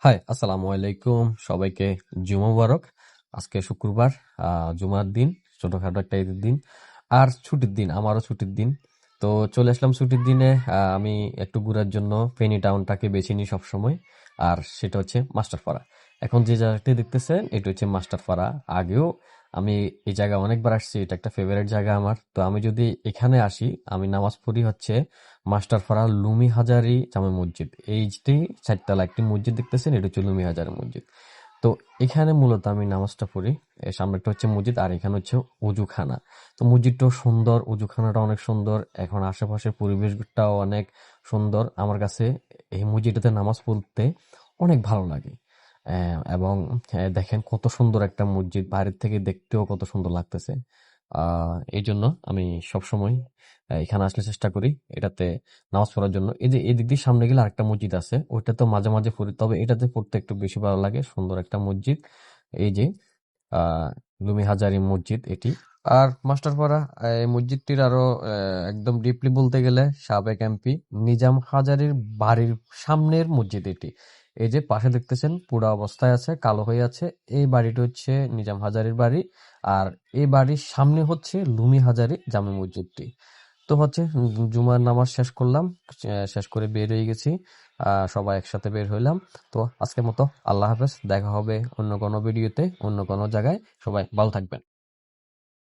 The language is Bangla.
হাই, আসসালামু আলাইকুম। সবাইকে জুমা মুবারক। আজকে শুক্রবার, জুমার দিন, ছোটখাটো একটা ঈদের দিন আর ছুটির দিন, আমারও ছুটির দিন। তো চলে আসলাম ছুটির দিনে। আমি একটু ঘোরার জন্য ফেনী টাউনটাকে বেছে নিই সবসময়, আর সেটা হচ্ছে মাস্টারপাড়া। এখন যে জায়গাটি দেখতেছেন এটা হচ্ছে মাস্টারপাড়া। আগেও আমি এই জায়গা অনেকবার আসছি, এটা একটা ফেভারিট জায়গা আমার। তো আমি যদি এখানে আসি, আমি নামাজ পড়ি হচ্ছে মাস্টারপাড়া লুমি হাজারি জামে মসজিদ। এইটি চারতলা একটি মসজিদ দেখতেছেন, এটা হচ্ছে লুমি হাজারি মসজিদ। তো এখানে মূলত আমি নামাজটা পড়ি। এর সামনে একটা হচ্ছে মসজিদ আর এখানে হচ্ছে অজুখানা। তো মসজিদটাও সুন্দর, অজুখানাটা অনেক সুন্দর। এখন আশেপাশের পরিবেশটাও অনেক সুন্দর। আমার কাছে এই মসজিদটাতে নামাজ পড়তে অনেক ভালো লাগে। এবং দেখেন কত সুন্দর একটা মসজিদ, বাইরের থেকে দেখতেও কত সুন্দর লাগতেছে। এই জন্য আমি সবসময় এখানে আসলে চেষ্টা করি এটাতে নামাজ পড়ার জন্য। এই যে এদিক দিয়ে সামনে গেলে আরেকটা মসজিদ আছে, ওইটা তো মাঝে মাঝে পড়ি, তবে এটাতে পড়তে একটু বেশি ভালো লাগে। সুন্দর একটা মসজিদ, এই যে আহ লুমি হাজারি মসজিদ এটি। আর মাস্টারপাড়া এই মসজিদটির আরো একদম ডিপলি বলতে গেলে সাবেক এমপি নিজাম হাজারির বাড়ির সামনের মসজিদ এটি। এই যে পাশে দেখতেছেন পুরা অবস্থায় আছে, কালো হয়ে আছে, এই বাড়িটি হচ্ছে নিজাম হাজারির বাড়ি। আর এই বাড়ির সামনে হচ্ছে লুমি হাজারি জামে মসজিদটি। তো হচ্ছে জুমার নামাজ শেষ করলাম, শেষ করে বের হয়ে গেছি। সবাই একসাথে বের হইলাম। তো আজকের মতো আল্লাহ হাফেজ, দেখা হবে অন্য কোনো ভিডিওতে, অন্য কোনো জায়গায়। সবাই ভালো থাকবেন।